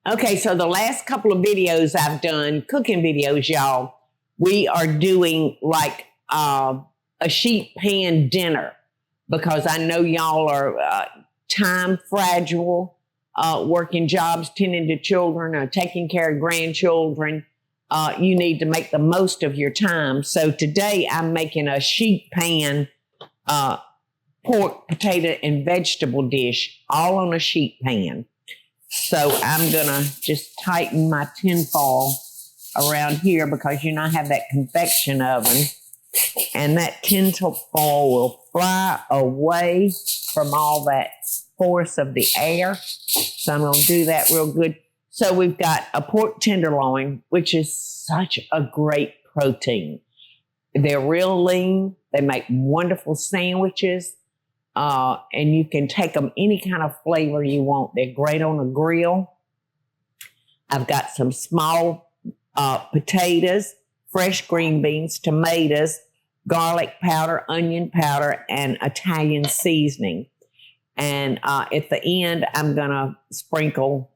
Okay, so the last couple of videos I've done, cooking videos, y'all, we are doing like a sheet pan dinner because I know y'all are time fragile, working jobs, tending to children, or taking care of grandchildren. You need to make the most of your time. So today I'm making a sheet pan pork, potato, and vegetable dish all on a sheet pan. So I'm going to just tighten my tinfoil around here because, I have that convection oven. And that tinfoil will fly away from all that force of the air. So I'm going to do that real good. So we've got a pork tenderloin, which is such a great protein. They're real lean. They make wonderful sandwiches. And you can take them any kind of flavor you want. They're great on a grill. I've got some small potatoes, fresh green beans, tomatoes, garlic powder, onion powder, and Italian seasoning. And at the end, I'm going to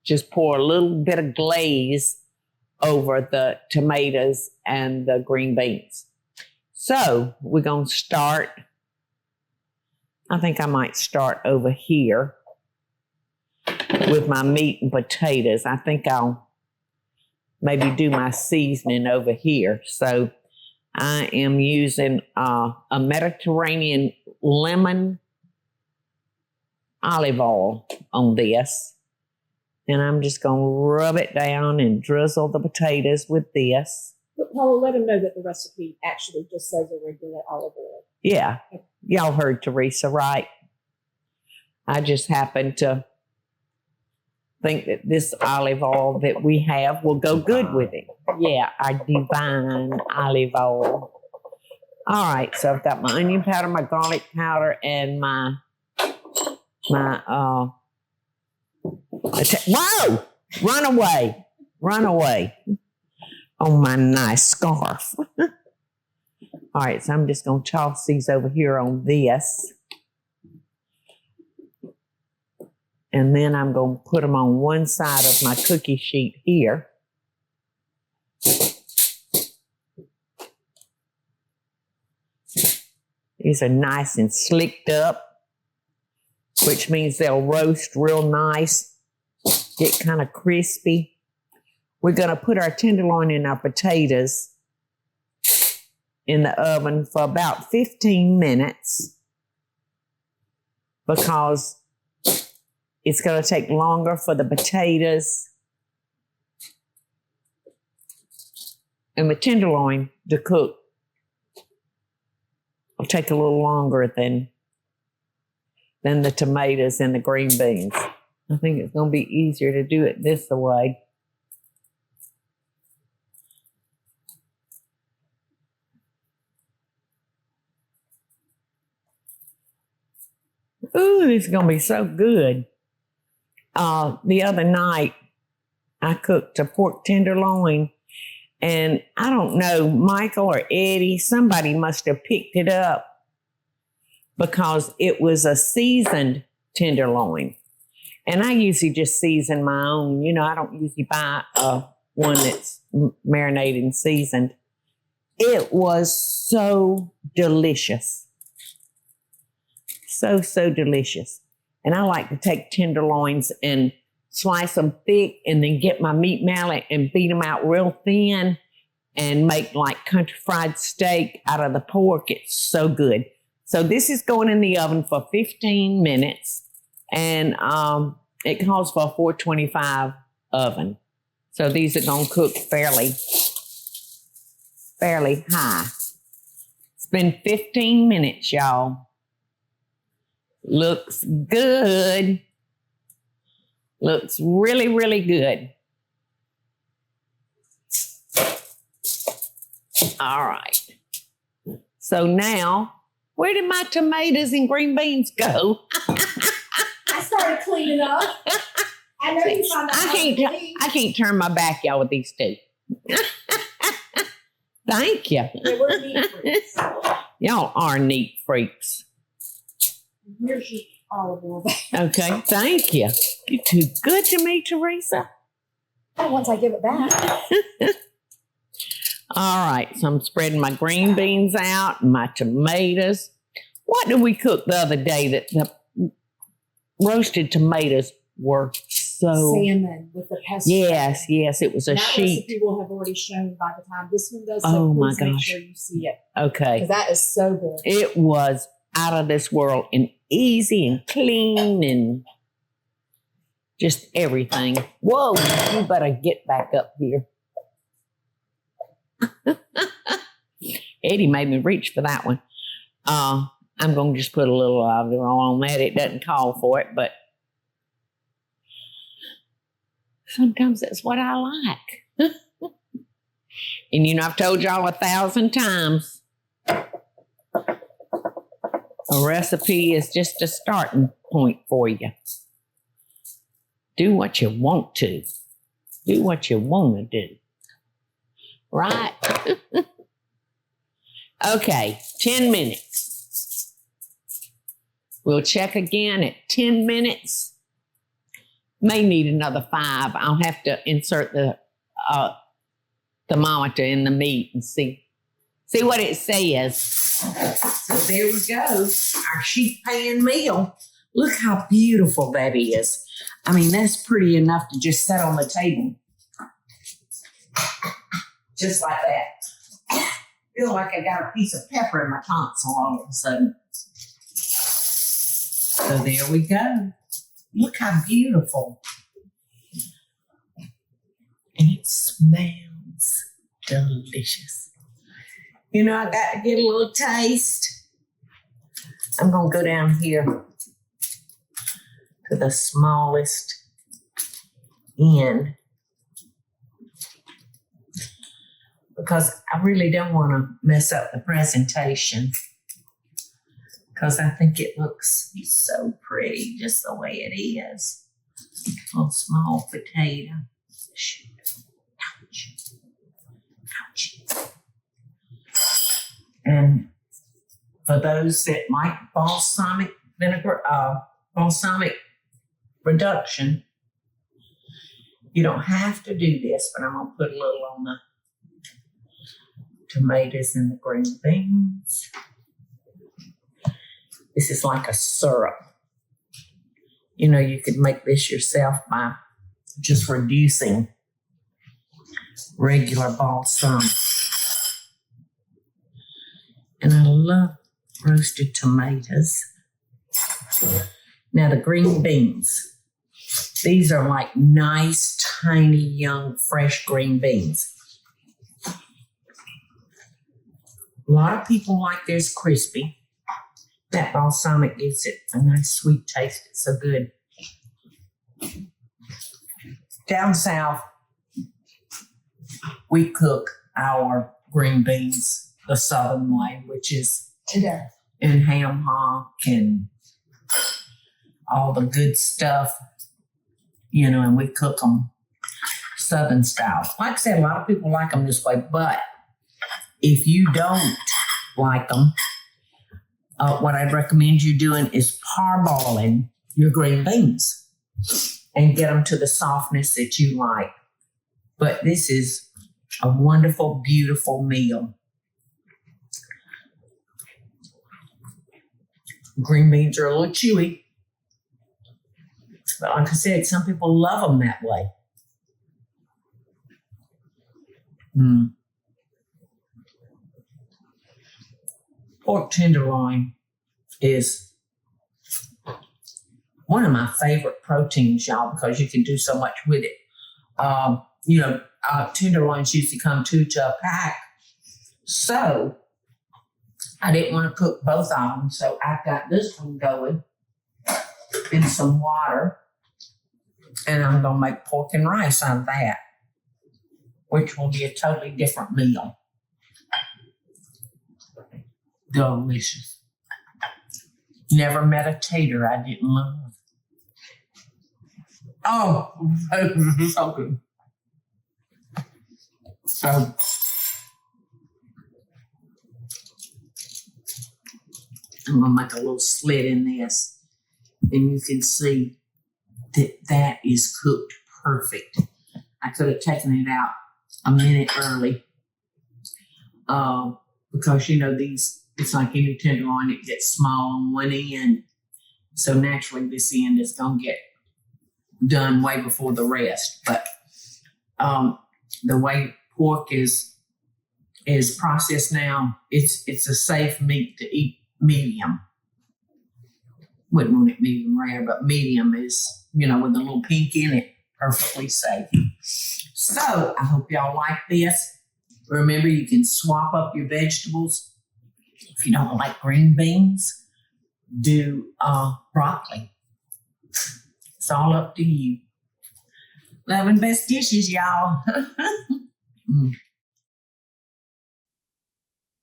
just pour a little bit of glaze over the tomatoes and the green beans. So we're going to start. I think I might start over here with my meat and potatoes. I think I'll maybe do my seasoning over here. So I am using a Mediterranean lemon olive oil on this. And I'm just going to rub it down and drizzle the potatoes with this. But Paula, let them know that the recipe actually just says a regular olive oil. Yeah. Y'all heard Teresa, right? I just happen to think that this olive oil that we have will go good with it. Yeah, our divine olive oil. All right, so I've got my onion powder, my garlic powder, and my whoa! Run away. On my nice scarf. All right, so I'm just going to toss these over here on this. And then I'm going to put them on one side of my cookie sheet here. These are nice and slicked up, which means they'll roast real nice, get kind of crispy. We're going to put our tenderloin and our potatoes in the oven for about 15 minutes because it's going to take longer for the potatoes and the tenderloin to cook. It'll take a little longer than the tomatoes and the green beans. I think it's going to be easier to do it this way. Ooh, this is going to be so good. The other night, I cooked a pork tenderloin, and I don't know, Michael or Eddie, somebody must have picked it up because it was a seasoned tenderloin. And I usually just season my own. I don't usually buy one that's marinated and seasoned. It was so delicious. So delicious. And I like to take tenderloins and slice them thick and then get my meat mallet and beat them out real thin and make like country fried steak out of the pork. It's so good. So this is going in the oven for 15 minutes and it calls for a 425 oven. So these are going to cook fairly high. It's been 15 minutes, y'all. Looks good. Looks really, really good. All right. So now, where did my tomatoes and green beans go? I started cleaning up. I know you found out. I can't turn my back, y'all, with these two. Thank you. Yeah, we're neat freaks. Y'all are neat freaks. Here's olive oil back. Okay, thank you. You're too good to me, Teresa. Once I give it back. All right, so I'm spreading my green beans out and my tomatoes. What did we cook the other day that the roasted tomatoes were so... Salmon with the pesto. Yes, it was a that sheet. recipe will have already shown by the time this one goes. Oh, So my please make gosh. sure you see it. Okay. Because that is so good. It was out of this world and easy and clean and just everything. Whoa, you better get back up here. Eddie made me reach for that one. I'm going to just put a little olive oil on that. It doesn't call for it, but sometimes that's what I like. And you know, I've told y'all 1,000 times, a recipe is just a starting point for you. Do what you want to. Do what you want to do. Right? Okay, 10 minutes. We'll check again at 10 minutes. May need another 5. I'll have to insert the thermometer in the meat and see what it says. So there we go, our sheet pan meal. Look how beautiful that is. I mean, that's pretty enough to just set on the table. Just like that. I feel like I got a piece of pepper in my tonsil all of a sudden. So there we go. Look how beautiful. And it smells delicious. You know, I got to get a little taste. I'm going to go down here to the smallest end because I really don't want to mess up the presentation because I think it looks so pretty just the way it is. A little small potato. Shoot. Ouch. Ouch. And for those that like balsamic vinegar, balsamic reduction, you don't have to do this, but I'm going to put a little on the tomatoes and the green beans. This is like a syrup. You know, you could make this yourself by just reducing regular balsamic. And I love roasted tomatoes. Now the green beans. These are like nice, tiny, young, fresh green beans. A lot of people like theirs crispy. That balsamic gives it a nice sweet taste. It's so good. Down south, we cook our green beans the southern way, which is Today. in ham hock and all the good stuff, you know, and we cook them southern style. Like I said, a lot of people like them this way, but if you don't like them, what I'd recommend you doing is parboiling your green beans and get them to the softness that you like. But this is a wonderful, beautiful meal. Green beans are a little chewy. But like I said, some people love them that way. Pork tenderloin is one of my favorite proteins, y'all, because you can do so much with it. Tenderloins usually come 2 to a pack. So I didn't want to cook both of them, so I've got this one going in some water, and I'm going to make pork and rice out of that, which will be a totally different meal. Delicious. Never met a tater I didn't love. Oh, so good. So, I'm going to make a little slit in this. and you can see that is cooked perfect. I could have taken it out a minute early because, it's like any tenderloin, it gets small on one end. So naturally, this end is going to get done way before the rest. But the way pork is processed now, it's a safe meat to eat medium. Wouldn't want it medium rare, but medium is, with a little pink in it, perfectly safe. So I hope y'all like this. Remember, you can swap up your vegetables. If you don't like green beans, do broccoli. It's all up to you. Love and best dishes, y'all.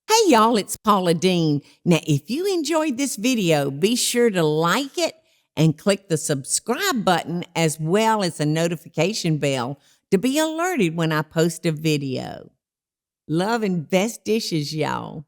Hey y'all, it's Paula Deen. Now, if you enjoyed this video, be sure to like it and click the subscribe button as well as the notification bell to be alerted when I post a video. Love and best dishes, y'all.